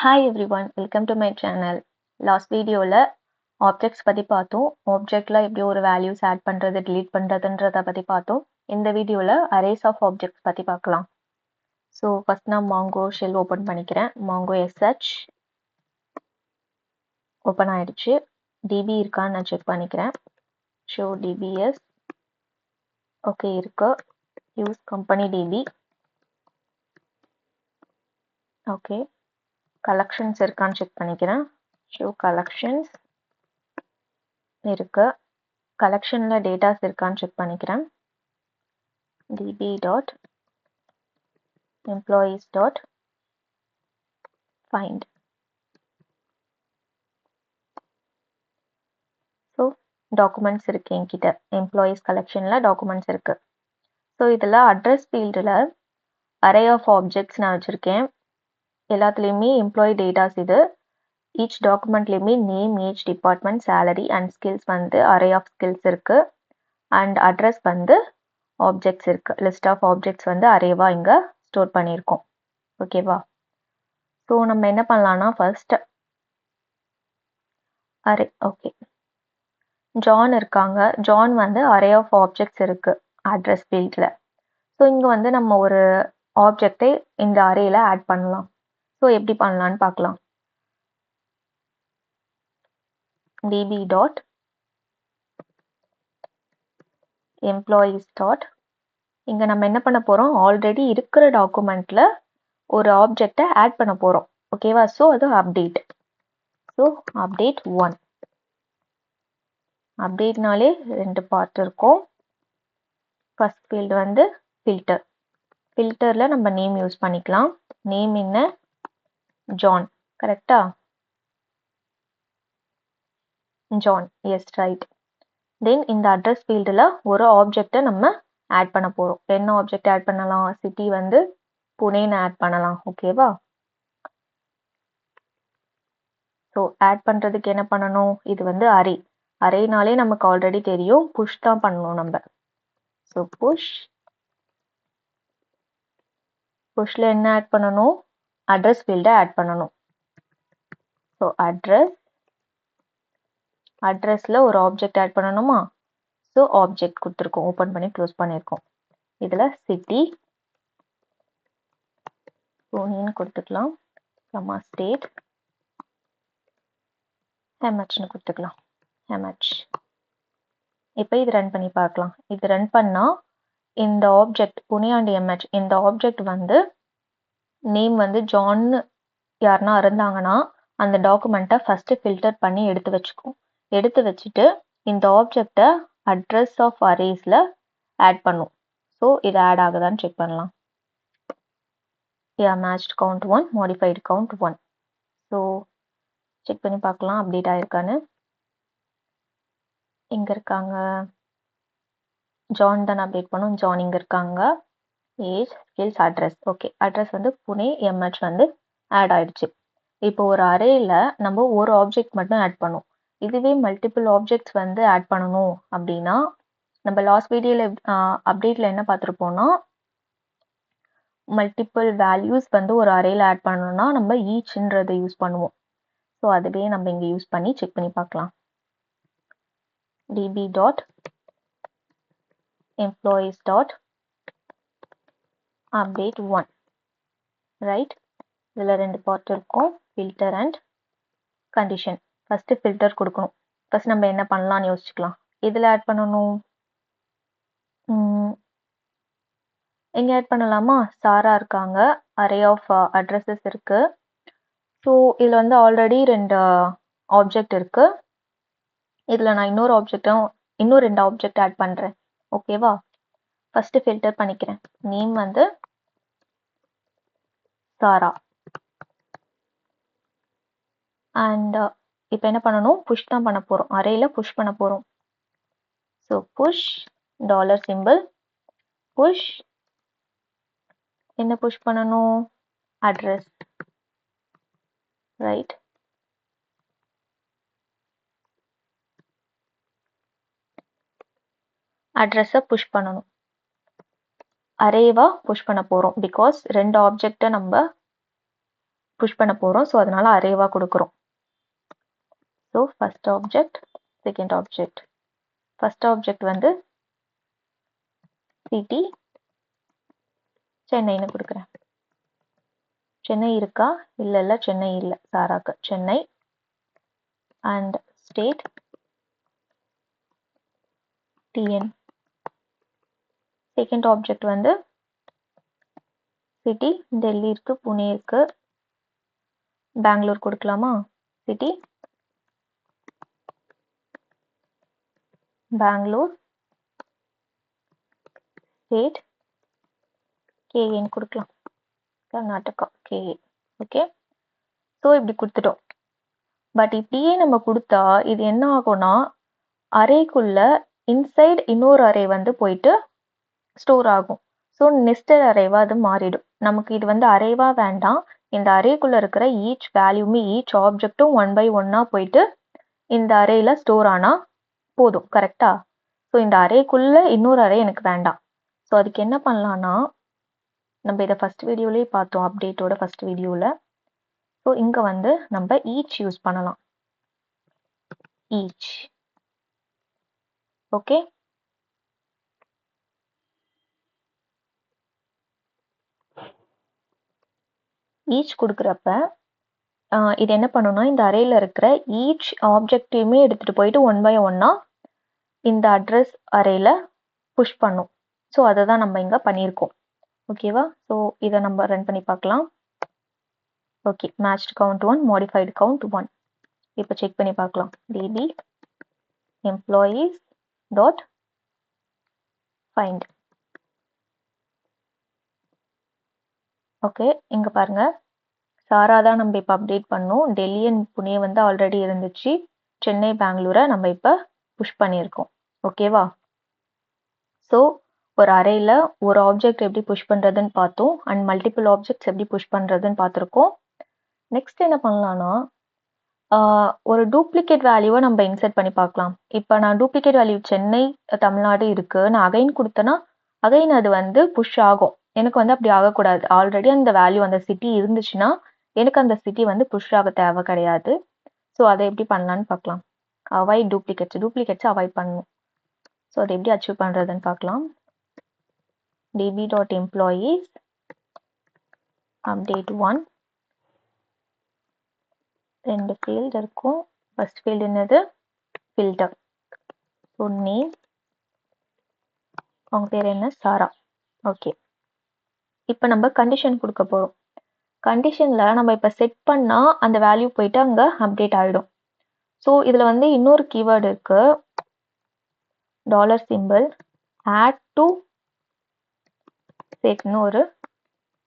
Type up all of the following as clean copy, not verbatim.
Hi everyone, welcome to my channel. Last video ல objects பத்தி பார்த்தோம். objectல எப்படி ஒரு values add பண்றது, delete பண்றதுன்றத பத்தி பார்த்தோம். இந்த வீடியோல arrays of objects பத்தி பார்க்கலாம். So first நான் Mongo shell open பண்ணிக்கிறேன். Mongo sh open ஆயிடுச்சு. db இருக்கான்னு நான் செக் பண்ணிக்கிறேன். show dbs okay இருக்கு. use company db okay. collections இருக்கான்னு செக் பண்ணிக்கிறேன். show collections இருக்கு. collectionல datas இருக்கான்னு செக் பண்ணிக்கிறேன். db dot employees dot find. So documents இருக்கு என்கிட்ட. employees collectionல documents இருக்கு. So இதுல address fieldல array of objects நான் வச்சிருக்கேன். எல்லாத்துலயுமே employee datas இது. each documentலயுமே name, age, department, salary and skills வந்து array of skills இருக்கு. and address வந்து objects இருக்கு. list of objects வந்து arrayவா இங்க ஸ்டோர் பண்ணியிருக்கோம். ஓகேவா? ஸோ நம்ம என்ன பண்ணலாம்னா ஃபர்ஸ்ட் அரே ஓகே ஜான் இருக்காங்க. ஜான் வந்து array of objects இருக்கு address fieldல. ஸோ இங்க வந்து நம்ம ஒரு ஆப்ஜெக்டை இந்த அரேல ஆட் பண்ணலாம். ஸோ எப்படி பண்ணலாம்னு பார்க்கலாம். db டாட் எம்ப்ளாயீஸ் டாட் இங்க நம்ம என்ன பண்ண போறோம், ஆல்ரெடி இருக்கிற டாக்குமெண்ட்ல ஒரு ஆப்ஜெக்டை ஆட் பண்ண போறோம். ஓகேவா? ஸோ அது அப்டேட். So update 1. அப்டேட்னாலே ரெண்டு பார்ட் இருக்கும். ஃபர்ஸ்ட் ஃபீல்டு வந்து ஃபில்டர். ஃபில்டர்ல நம்ம நேம் யூஸ் பண்ணிக்கலாம். நேம் என்ன? ஜான். கரெக்டா? ஜான். Yes right. தென் இந்த அட்ரஸ் ஃபீல்டில் ஒரு ஆப்ஜெக்டை நம்ம ஆட் பண்ண போகிறோம். என்ன ஆப்ஜெக்ட் ஆட் பண்ணலாம்? சிட்டி வந்து புனேன்னு ஆட் பண்ணலாம். ஓகேவா? ஸோ ஆட் பண்ணுறதுக்கு என்ன பண்ணணும்? இது வந்து அரே. அரேனாலே நமக்கு ஆல்ரெடி தெரியும், புஷ் தான் பண்ணணும் நம்ம. ஸோ புஷ்ல என்ன ஆட் பண்ணணும்? அட்ரஸ் ஃபீல்டை ஆட் பண்ணணும். ஸோ அட்ரஸ்ல ஒரு ஆப்ஜெக்ட் ஆட் பண்ணணுமா? ஸோ ஆப்ஜெக்ட் கொடுத்துருக்கோம், ஓப்பன் பண்ணி க்ளோஸ் பண்ணியிருக்கோம். இதில் சிட்டி புனேன்னு கொடுத்துக்கலாம். கமா ஸ்டேட் MHன்னு கொடுத்துக்கலாம். MH. இப்போ இது ரன் பண்ணி பார்க்கலாம். இது ரன் பண்ணால் இந்த ஆப்ஜெக்ட் புனே அண்ட் MH இந்த ஆப்ஜெக்ட் வந்து நேம் வந்து ஜான் யாருன்னா இருந்தாங்கன்னா அந்த டாக்குமெண்ட்டை ஃபஸ்ட்டு ஃபில்டர் பண்ணி எடுத்து வச்சுக்கும். எடுத்து வச்சுட்டு இந்த ஆப்ஜெக்டை அட்ரஸ் ஆஃப் அரேஸில் ஆட் பண்ணும். ஸோ இது ஆட் ஆகுதான்னு செக் பண்ணலாம். Matched count 1, modified count 1. So check பண்ணி பார்க்கலாம் அப்டேட் ஆயிருக்கான்னு. எங்கே இருக்காங்க? ஜான் தான் அப்டேட் பண்ணும். ஜான் இங்கே இருக்காங்க. Age, skills, address. Okay, address வந்து புனே, MH வந்து ஆட் ஆயிடுச்சு. இப்போ ஒரு அரேல நம்ம ஒரு ஆப்ஜெக்ட் மட்டும் ஆட் பண்ணும். இதுவே மல்டிபிள் ஆப்ஜெக்ட்ஸ் வந்து ஆட் பண்ணணும் அப்படின்னா நம்ம லாஸ்ட் வீடியோவில் அப்டேட்டில் என்ன பார்த்துருப்போம்னா மல்டிபிள் வேல்யூஸ் வந்து ஒரு அரேல ஆட் பண்ணணும்னா நம்ம ஈச்ன்றதை யூஸ் பண்ணுவோம். ஸோ அதுவே நம்ம இங்கே யூஸ் பண்ணி செக் பண்ணி பார்க்கலாம். db dot employees dot update 1. Right. இதில் ரெண்டு பார்ட் இருக்கும், filter and condition. First filter கொடுக்கணும். ஃபஸ்ட் நம்ம என்ன பண்ணலாம்னு யோசிச்சுக்கலாம். இதில் ஆட் பண்ணணும். எங்கே ஆட் பண்ணலாமா? சாரா இருக்காங்க. அரே ஆஃப் அட்ரஸஸ் இருக்கு. ஸோ இதில் வந்து ஆல்ரெடி ரெண்டு ஆப்ஜெக்ட் இருக்கு. இதில் நான் இன்னும் ரெண்டு ஆப்ஜெக்ட் ஆட் பண்ணுறேன். ஓகேவா? ஃபஸ்ட்டு ஃபில்டர் பண்ணிக்கிறேன். நேம் வந்து சாரா. அண்ட் இப்போ என்ன பண்ணணும்? புஷ் தான் பண்ண போகிறோம். அரேல புஷ் பண்ண போகிறோம். So push dollar simple push. என்ன புஷ் பண்ணணும்? அட்ரஸ். ரைட். அட்ரஸை புஷ் பண்ணணும். அரேவா புஷ் பண்ண போகிறோம் பிகாஸ் ரெண்டு ஆப்ஜெக்டை நம்ம புஷ் பண்ண போகிறோம். ஸோ அதனால அரேவாக கொடுக்குறோம். So first object, second object. First object வந்து சிட்டி சென்னைன்னு கொடுக்குறேன். சென்னை இருக்கா? இல்லை, சென்னை இல்லை. சாராக்கு Chennai. And state TN. Second object வந்து சிட்டி டெல்லி இருக்கு, புனே இருக்கு, பெங்களூர் கொடுக்கலாமா? சிட்டி பெங்களூர். ஸ்டேட் கேஏன்னு கொடுக்கலாம், கர்நாடகா கேஏ. ஓகே, ஸோ இப்படி கொடுத்துட்டோம். பட் இப்படியே நம்ம கொடுத்தா இது என்ன ஆகும்னா அரேக்குள்ள இன்சைட் இன்னொரு அரே வந்து போயிட்டு ஸ்டோர் ஆகும். ஸோ நெஸ்டட் அரேவா அது மாறிடும். நமக்கு இது வந்து அரேவா வேண்டாம். இந்த அரேக்குள்ள இருக்கிற ஈச் வேல்யூமே ஈச் ஆப்ஜெக்டும் 1 by 1 போயிட்டு இந்த அரேல ஸ்டோர் ஆனா போதும். கரெக்டா? ஸோ இந்த அரேக்குள்ள இன்னொரு அரே எனக்கு வேண்டாம். ஸோ அதுக்கு என்ன பண்ணலாம்னா நம்ம இதை ஃபர்ஸ்ட் வீடியோலேயே பார்த்தோம், அப்டேட்டோட ஃபர்ஸ்ட் வீடியோவில். ஸோ இங்கே வந்து நம்ம ஈச் யூஸ் பண்ணலாம். ஈச். ஓகே, ஈச் கொடுக்குறப்ப இது என்ன பண்ணணும்னா இந்த அரேல இருக்கிற ஈச் ஆப்ஜெக்டையுமே எடுத்துகிட்டு போயிட்டு 1 by 1 இந்த அட்ரஸ் அரேல புஷ் பண்ணும். ஸோ அதை தான் நம்ம இங்கே பண்ணியிருக்கோம். ஓகேவா? ஸோ இதை நம்ம ரன் பண்ணி பார்க்கலாம். Okay, matched count 1, modified count 1. இப்போ செக் பண்ணி பார்க்கலாம். db employees dot find. Okay, இங்கே பாருங்க, சாரா தான் நம்ம இப்போ அப்டேட் பண்ணோம். டெல்லி அண்ட் புனே வந்து ஆல்ரெடி இருந்துச்சு. சென்னை பெங்களூரை நம்ம இப்போ புஷ் பண்ணியிருக்கோம். ஓகேவா? ஸோ ஒரு அரேல ஒரு ஆப்ஜெக்ட் எப்படி புஷ் பண்ணுறதுன்னு பார்த்தோம், அண்ட் மல்டிபிள் ஆப்ஜெக்ட்ஸ் எப்படி புஷ் பண்ணுறதுன்னு பார்த்துருக்கோம். நெக்ஸ்ட் என்ன பண்ணலாம்னா ஒரு டூப்ளிகேட் வேல்யூவை நம்ம இன்சர்ட் பண்ணி பார்க்கலாம். இப்போ நான் டூப்ளிகேட் வேல்யூ சென்னை தமிழ்நாடு இருக்கு, நான் அகைன் கொடுத்தேன்னா அகைன் அது வந்து புஷ் ஆகும். எனக்கு வந்து அப்படி ஆகக்கூடாது. ஆல்ரெடி அந்த வேல்யூ அந்த சிட்டி இருந்துச்சுன்னா எனக்கு அந்த சிட்டி வந்து புஷ் ஆக தேவை கிடையாது. ஸோ அதை எப்படி பண்ணலான்னு பார்க்கலாம். அவாய்ட் டூப்ளிகேட்ஸ் அவாய்ட் பண்ணணும். ஸோ அதை எப்படி அச்சீவ் பண்ணுறதுன்னு பார்க்கலாம். db.employees update 1. ரெண்டு ஃபீல்டு இருக்கும். ஃபர்ஸ்ட் ஃபீல்டு என்னது? ஃபில்டர். ஸோ நேம், அவங்க பேர் என்ன? சாரா. ஓகே, இப்போ நம்ம கண்டிஷன் கொடுக்க போகிறோம். கண்டிஷனில் நம்ம இப்போ செட் பண்ணால் அந்த வேல்யூ போயிட்டு அங்கே அப்டேட் ஆகிடும். ஸோ இதில் வந்து இன்னொரு கீவேர்டு இருக்கு, $symbol add to setன்னு ஒரு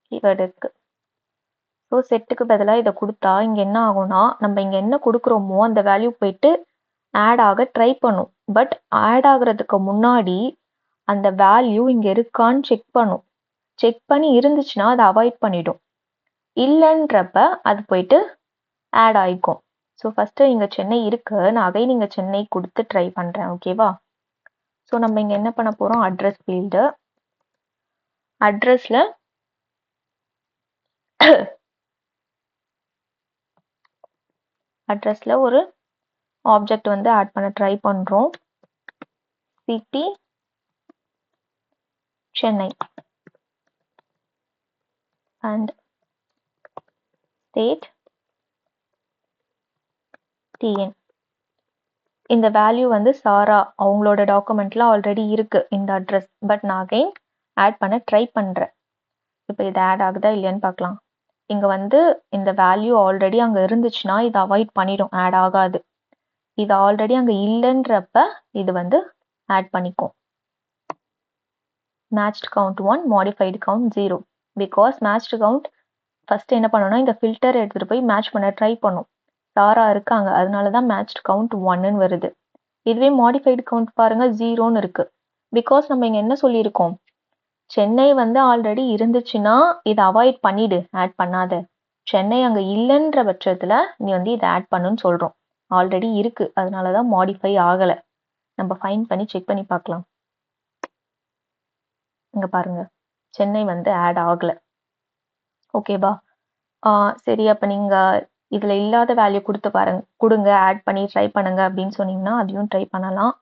கீவேர்டு இருக்கு. ஸோ செட்டுக்கு பதிலாக இதை கொடுத்தா இங்கே என்ன ஆகும்னா நம்ம இங்கே என்ன கொடுக்குறோமோ அந்த வேல்யூ போயிட்டு ஆட் ஆக ட்ரை பண்ணும். பட் ஆட் ஆகுறதுக்கு முன்னாடி அந்த வேல்யூ இங்கே இருக்கான்னு செக் பண்ணும். செக் பண்ணி இருந்துச்சுன்னா அதை அவாய்ட் பண்ணிடும். இல்லைன்றப்ப அது போயிட்டு ஆட் ஆகிக்கும். ஸோ ஃபஸ்ட்டு இங்கே சென்னை இருக்கு, நான் அகைன் இங்கே சென்னை கொடுத்து ட்ரை பண்ணுறேன். ஓகேவா? ஸோ நம்ம இங்கே என்ன பண்ண போகிறோம்? Address field. அட்ரஸில் ஒரு ஆப்ஜெக்ட் வந்து ஆட் பண்ண ட்ரை பண்ணுறோம். City Chennai and state TN. இந்த வேல்யூ வந்து சாரா அவங்களோட டாக்குமெண்ட்ல ஆல்ரெடி இருக்கு இந்த அட்ரஸ். பட் நான் அகைன் ஆட் பண்ண ட்ரை பண்ணுறேன். இப்போ இது ஆட் ஆகுதா இல்லையான்னு பார்க்கலாம். இங்கே வந்து இந்த வேல்யூ ஆல்ரெடி அங்கே இருந்துச்சுன்னா இதை அவாய்ட் பண்ணிடும், ஆட் ஆகாது. இது ஆல்ரெடி அங்கே இல்லைன்றப்ப இது வந்து ஆட் பண்ணிக்கும். Matched count 1, modified count 0. Because matched count first என்ன பண்ணணும்னா இந்த ஃபில்டர் எடுத்துகிட்டு போய் மேட்ச் பண்ண ட்ரை பண்ணும். சாரா இருக்காங்க, அதனால தான் மேட்ச்ட் கவுண்ட் 1ன்னு வருது. இதுவே மாடிஃபைடு கவுண்ட் பாருங்க 0ன்னு இருக்கு. பிகாஸ் நம்ம இங்கே என்ன சொல்லியிருக்கோம், சென்னை வந்து ஆல்ரெடி இருந்துச்சுன்னா இதை அவாய்ட் பண்ணிடு, ஆட் பண்ணாத. சென்னை அங்கே இல்லைன்ற பட்சத்தில் நீ வந்து இதை ஆட் பண்ணுன்னு சொல்கிறோம். ஆல்ரெடி இருக்கு, அதனால தான் மாடிஃபை ஆகலை. நம்ம ஃபைன் பண்ணி செக் பண்ணி பார்க்கலாம். இங்கே பாருங்க, சென்னை வந்து ஆட் ஆகலை. ஓகேவா? சரி அப்போ நீங்கள் இதில் இல்லாத வேல்யூ கொடுங்க ஆட் பண்ணி ட்ரை பண்ணுங்க அப்படின்னு சொன்னீங்கன்னா அதையும் ட்ரை பண்ணலாம்.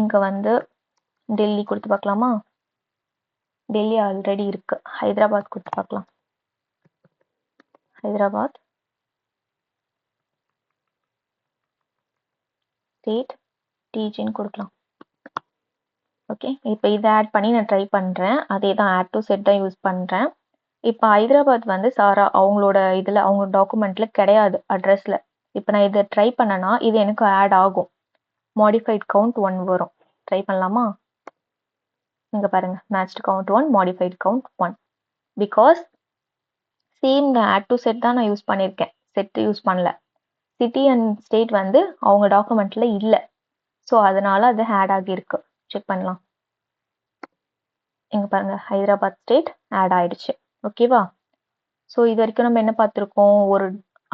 இங்கே வந்து டெல்லி கொடுத்து பார்க்கலாமா? டெல்லி ஆல்ரெடி இருக்கு. ஹைதராபாத் கொடுத்து பார்க்கலாம். ஹைதராபாத் ஸ்டேட் டீஜின்னு கொடுக்கலாம். ஓகே, இப்போ இதை ஆட் பண்ணி நான் ட்ரை பண்ணுறேன். அதே தான் ஆட் டு செட் தான் யூஸ் பண்ணுறேன். இப்போ ஹைதராபாத் வந்து சாரா அவங்களோட இதில் அவங்க டாக்குமெண்ட்ல கிடையாது அட்ரஸில். இப்போ நான் இதை ட்ரை பண்ணனா இது எனக்கு ஆட் ஆகும். மாடிஃபைட் கவுண்ட் 1 வரும். ட்ரை பண்ணலாமா? இங்கே பாருங்க, matched count 1 modified count 1. Because same add to set தான் நான் யூஸ் பண்ணியிருக்கேன், செட் யூஸ் பண்ணல. சிட்டி அண்ட் ஸ்டேட் வந்து அவங்க டாக்குமெண்ட்ல இல்லை. ஸோ அதனால அது ஆட் ஆகியிருக்கு. செக் பண்ணலாம். இங்கே பாருங்க, ஹைதராபாத் ஸ்டேட் ஆட் ஆயிடுச்சு. ஓகேவா? ஸோ இது வரைக்கும் நம்ம என்ன பார்த்துருக்கோம்? ஒரு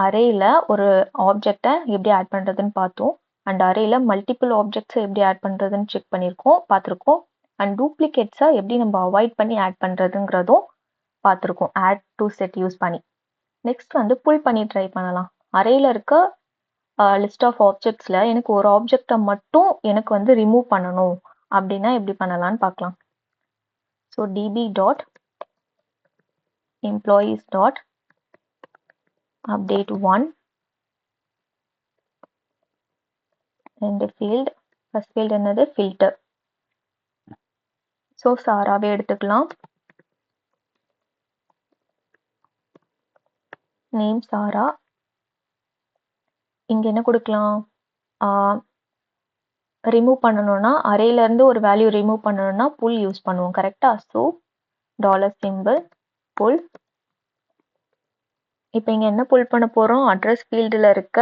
அரேயில் ஒரு ஆப்ஜெக்டை எப்படி ஆட் பண்ணுறதுன்னு பார்த்தோம். அண்ட் அரேயில் மல்டிபிள் ஆப்ஜெக்ட்ஸை எப்படி ஆட் பண்ணுறதுன்னு செக் பார்த்துருக்கோம். அண்ட் டூப்ளிகேட்ஸை எப்படி நம்ம அவாய்ட் பண்ணி ஆட் பண்ணுறதுங்கிறதும் பார்த்துருக்கோம், ஆட் டு செட் யூஸ் பண்ணி. நெக்ஸ்ட் வந்து புல் பண்ணி ட்ரை பண்ணலாம். அரேயில் இருக்க லிஸ்ட் ஆஃப் ஆப்ஜெக்ட்ஸில் எனக்கு ஒரு ஆப்ஜெக்டை மட்டும் எனக்கு வந்து ரிமூவ் பண்ணணும் அப்படின்னா எப்படி பண்ணலான்னு பார்க்கலாம். So DP dot employees dot update 1 and field, first field என்னது filter. ஸோ சாராவே எடுத்துக்கலாம். நேம் சாரா. இங்க என்ன கொடுக்கலாம்? ரிமூவ் பண்ணணும்னா அரேல இருந்து ஒரு வேல்யூ ரிமூவ் பண்ணணும்னா புல் யூஸ் பண்ணுவோம், கரெக்டா? ஸோ $symbol புல். இப்போ இங்க என்ன புல் பண்ண போறோம்? அட்ரஸ் ஃபீல்டில் இருக்க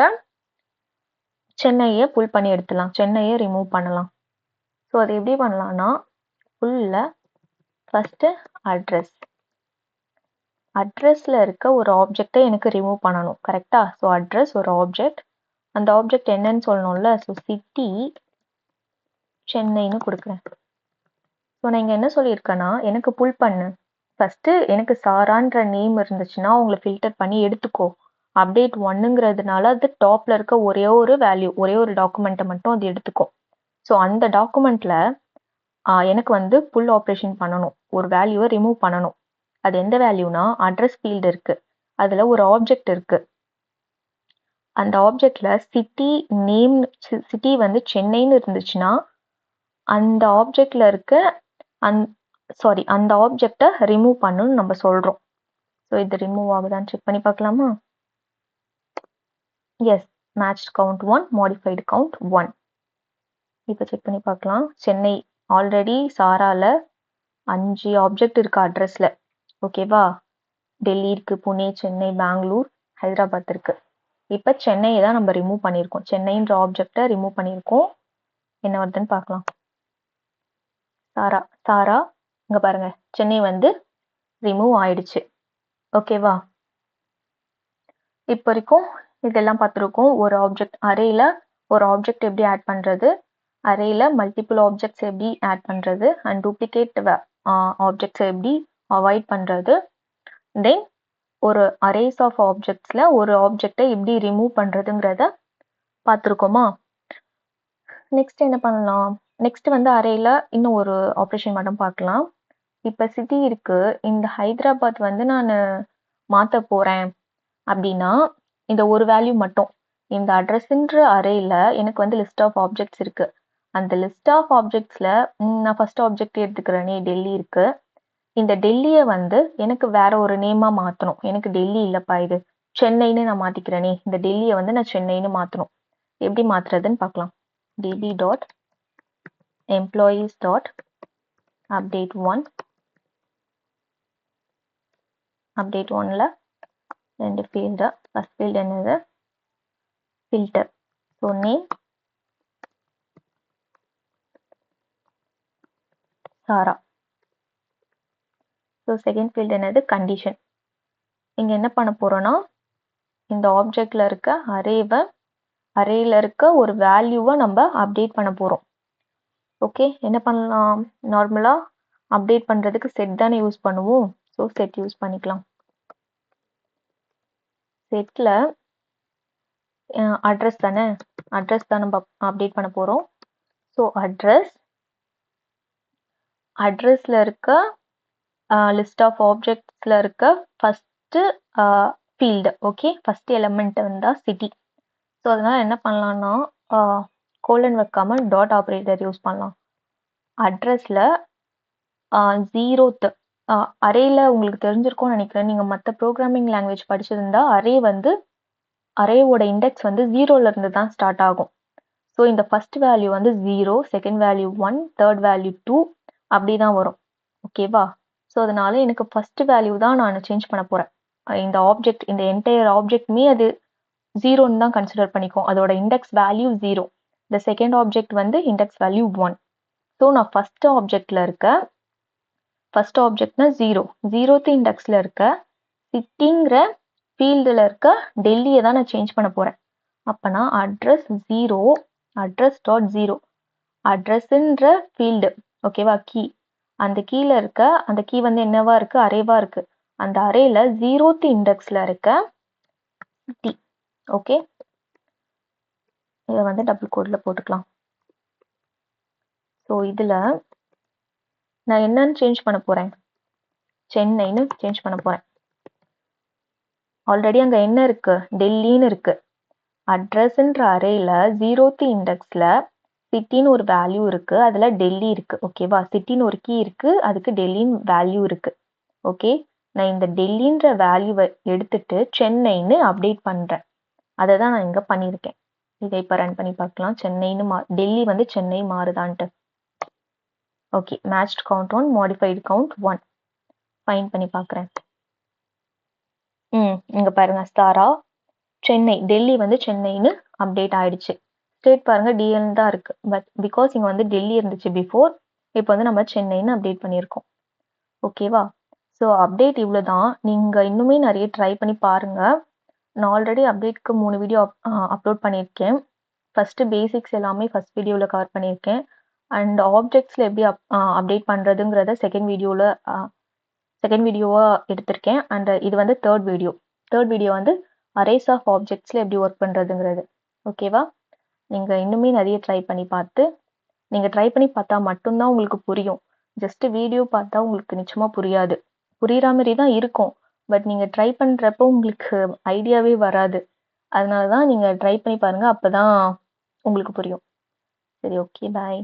சென்னையை புல் பண்ணி எடுத்துலாம், சென்னையை ரிமூவ் பண்ணலாம். ஸோ அது எப்படி பண்ணலாம்னா புல்ல ஃபர்ஸ்ட் அட்ரஸ்ல இருக்க ஒரு ஆப்ஜெக்டை எனக்கு ரிமூவ் பண்ணணும், கரெக்டா? ஸோ அட்ரஸ் ஒரு ஆப்ஜெக்ட், அந்த ஆப்ஜெக்ட் என்னன்னு சொல்லணும்ல. ஸோ சிட்டி சென்னைன்னு கொடுக்குறேன். ஸோ நான் இங்கே என்ன சொல்லியிருக்கேன்னா எனக்கு புல் பண்ணு. ஃபர்ஸ்ட் எனக்கு சாரான்ற நேம் இருந்துச்சுன்னா அவங்களை ஃபில்டர் பண்ணி எடுத்துக்கோ. அப்டேட் 1ங்கிறதுனால அது டாப்ல இருக்க ஒரே ஒரு வேல்யூ, ஒரே ஒரு டாக்குமெண்ட்டை மட்டும் அது எடுத்துக்கும். ஸோ அந்த டாக்குமெண்ட்ல எனக்கு வந்து புல் ஆப்ரேஷன் பண்ணணும், ஒரு வேல்யூவை ரிமூவ் பண்ணணும். அது எந்த வேல்யூனா அட்ரஸ் ஃபீல்டு இருக்கு, அதுல ஒரு ஆப்ஜெக்ட் இருக்கு. அந்த ஆப்ஜெக்ட்ல சிட்டி நேம், சிட்டி வந்து சென்னைன்னு இருந்துச்சுன்னா அந்த ஆப்ஜெக்ட்ல இருக்க அந்த ஆப்ஜெக்டை ரிமூவ் பண்ணணும்னு நம்ம சொல்றோம். ஸோ இது ரிமூவ் ஆகுதான்னு செக் பண்ணி பார்க்கலாமா? Yes, matched count 1 modified count 1. இப்போ செக் பண்ணி பார்க்கலாம். சென்னை ஆல்ரெடி சாரால 5 ஆப்ஜெக்ட் இருக்கு அட்ரஸ்ல. ஓகேவா? டெல்லி இருக்கு, புனே, சென்னை, பெங்களூர், ஹைதராபாத் இருக்கு. இப்போ சென்னையை தான் நம்ம ரிமூவ் பண்ணியிருக்கோம், சென்னைன்ற ஆப்ஜெக்டை ரிமூவ் பண்ணியிருக்கோம். என்ன வருதுன்னு பார்க்கலாம். சாரா இங்க பாருங்க, சென்னை வந்து ரிமூவ் ஆயிடுச்சு. ஓகேவா? இப்போ வரைக்கும் இதெல்லாம் பார்த்துருக்கோம். ஒரு ஆப்ஜெக்ட் அரேல ஒரு ஆப்ஜெக்ட் எப்படி ஆட் பண்றது, அரேல மல்டிபிள் ஆப்ஜெக்ட்ஸ் எப்படி ஆட் பண்றது, அண்ட் டூப்ளிகேட் ஆப்ஜெக்ட்ஸ் எப்படி அவாய்ட் பண்றது, தென் ஒரு அரேஸ் ஆஃப் ஆப்ஜெக்ட்ஸ்ல ஒரு ஆப்ஜெக்டை எப்படி ரிமூவ் பண்றதுங்கிறத பார்த்துருக்கோமா? நெக்ஸ்ட் என்ன பண்ணலாம்? நெக்ஸ்ட் வந்து அரேல இன்னும் ஒரு ஆப்ரேஷன் மட்டும் பார்க்கலாம். இப்போ சிட்டி இருக்கு, இந்த ஹைதராபாத் வந்து நான் மாற்ற போறேன் அப்படின்னா இந்த ஒரு வேல்யூ மட்டும், இந்த அட்ரஸ்ன்ற அரேல எனக்கு வந்து லிஸ்ட் ஆஃப் ஆப்ஜெக்ட்ஸ் இருக்கு. அந்த லிஸ்ட் ஆஃப் ஆப்ஜெக்ட்ஸ்ல நான் ஃபர்ஸ்ட் ஆப்ஜெக்ட் எடுத்துக்கிறேனே, டெல்லி இருக்கு. இந்த டெல்லியை வந்து எனக்கு வேற ஒரு நேமா மாற்றணும். எனக்கு டெல்லி இல்லைப்பா, இது சென்னைன்னு நான் மாற்றிக்கிறேனே, இந்த டெல்லியை வந்து நான் சென்னைன்னு மாற்றணும். எப்படி மாற்றுறதுன்னு பார்க்கலாம். DB dot employees dot update 1. Update 1ல 2 ஃபீல்டு. ஃபர்ஸ்ட் ஃபீல்டு என்னது? Filter. So name Sarah. So second field என்னது? கண்டிஷன். இங்கே என்ன பண்ண போறோம்னா இந்த ஆப்ஜெக்ட்ல இருக்க அரேல இருக்க ஒரு வேல்யூவை நம்ம அப்டேட் பண்ண போறோம். ஓகே, என்ன பண்ணலாம்? நார்மலா அப்டேட் பண்றதுக்கு செட் தானே யூஸ் பண்ணுவோம். ஸோ செட் யூஸ் பண்ணிக்கலாம். செட்டில் அட்ரஸ் தானே, அட்ரஸ் தான் நம்ம அப்டேட் பண்ண போகிறோம். ஸோ அட்ரஸில் இருக்க லிஸ்ட் ஆஃப் ஆப்ஜெக்ட்ஸில் இருக்க first field, okay, first element வந்தால் சிட்டி. ஸோ அதனால் என்ன பண்ணலான்னா கோலன் வைக்காமல் டாட் ஆப்ரேட்டர் யூஸ் பண்ணலாம். அட்ரஸில் 0th அரேயில் உங்களுக்கு தெரிஞ்சிருக்கும்னு நினைக்கிறேன். நீங்கள் மற்ற ப்ரோக்ராமிங் லாங்குவேஜ் படிச்சிருந்தா அரேவோட இண்டெக்ஸ் வந்து 0லேருந்து தான் ஸ்டார்ட் ஆகும். ஸோ இந்த ஃபஸ்ட் வேல்யூ வந்து 0, செகண்ட் வேல்யூ 1, தேர்ட் வேல்யூ 2 அப்படி தான் வரும். ஓகேவா? ஸோ அதனால எனக்கு ஃபஸ்ட் வேல்யூ தான் நான் சேஞ்ச் பண்ண போகிறேன். இந்த ஆப்ஜெக்ட், இந்த என்டையர் ஆப்ஜெக்ட்மே அது 0ன்னு தான் கன்சிடர் பண்ணிக்கும். அதோட இண்டெக்ஸ் வேல்யூ 0. இந்த செகண்ட் ஆப்ஜெக்ட் வந்து இண்டெக்ஸ் வேல்யூ 1. ஸோ நான் ஃபஸ்ட் ஆப்ஜெக்டில் இருக்க, ஃபஸ்ட் ஆப்ஜெக்ட்னா 0th இண்டெக்ஸில் இருக்க சிட்டிங்கிற ஃபீல்டில் இருக்க டெல்லியை தான் நான் சேஞ்ச் பண்ண போகிறேன். அப்போனா அட்ரஸ் 0, அட்ரஸ் டாட் 0, அட்ரஸ்ன்ற ஃபீல்டு, ஓகேவா, கீ. அந்த கீழே இருக்க, அந்த கீ வந்து என்னவா இருக்குது, அரேவா இருக்குது. அந்த அரேல 0th இண்டெக்ஸில் இருக்க சிட்டி, ஓகே. இதை வந்து டபுள் கோடில் போட்டுக்கலாம். ஸோ இதில் நான் என்னன்னு சேஞ்ச் பண்ண போகிறேன், சென்னைன்னு சேஞ்ச் பண்ண போகிறேன். ஆல்ரெடி அங்கே என்ன இருக்குது, டெல்லின்னு இருக்குது. அட்ரஸ்ன்ற அரேயில் 0th இண்டெக்ஸில் சிட்டின்னு ஒரு வேல்யூ இருக்குது, அதில் டெல்லி இருக்குது, ஓகேவா. சிட்டின்னு ஒரு கீ இருக்குது, அதுக்கு டெல்லின்னு வேல்யூ இருக்குது, ஓகே. நான் இந்த டெல்லின்ற வேல்யூவை எடுத்துட்டு சென்னைன்னு அப்டேட் பண்ணுறேன். அதை தான் நான் இங்கே பண்ணியிருக்கேன். இதை இப்போ ரன் பண்ணி பார்க்கலாம். சென்னைன்னு டெல்லி வந்து சென்னை மாறுதான்ட்டு. Okay, matched count 1, modified count 1. Fine பண்ணி பார்க்குறேன். இங்கே பாருங்க, ஸ்டாரா சென்னை, டெல்லி வந்து சென்னைன்னு அப்டேட் ஆயிடுச்சு. ஸ்டேட் பாருங்க டிஎல்னு தான் இருக்கு. பட் பிகாஸ் இங்கே வந்து டெல்லி இருந்துச்சு பிஃபோர், இப்போ வந்து நம்ம சென்னைன்னு அப்டேட் பண்ணியிருக்கோம். ஓகேவா? ஸோ அப்டேட் இவ்வளோ தான். நீங்கள் இன்னுமே நிறைய ட்ரை பண்ணி பாருங்கள். நான் ஆல்ரெடி அப்டேட்க்கு 3 வீடியோ அப்லோட் பண்ணியிருக்கேன். ஃபஸ்ட்டு பேசிக்ஸ் எல்லாமே ஃபஸ்ட் வீடியோவில் கவர் பண்ணியிருக்கேன். அண்ட் ஆப்ஜெக்ட்ஸில் எப்படி அப்டேட் பண்ணுறதுங்கிறத செகண்ட் வீடியோவாக எடுத்திருக்கேன். அண்ட் இது வந்து தேர்ட் வீடியோ வந்து அரேஸ் ஆஃப் ஆப்ஜெக்ட்ஸில் எப்படி ஒர்க் பண்ணுறதுங்கிறது. ஓகேவா? நீங்கள் இன்னுமே நிறைய ட்ரை பண்ணி பார்த்தா மட்டும்தான் உங்களுக்கு புரியும். ஜஸ்ட்டு வீடியோ பார்த்தா உங்களுக்கு நிச்சயமாக புரியாது. புரிகிற மாதிரி தான் இருக்கும், பட் நீங்கள் ட்ரை பண்ணுறப்போ உங்களுக்கு ஐடியாவே வராது. அதனால தான் நீங்கள் ட்ரை பண்ணி பாருங்கள், அப்போ தான் உங்களுக்கு புரியும். சரி, ஓகே, பாய்.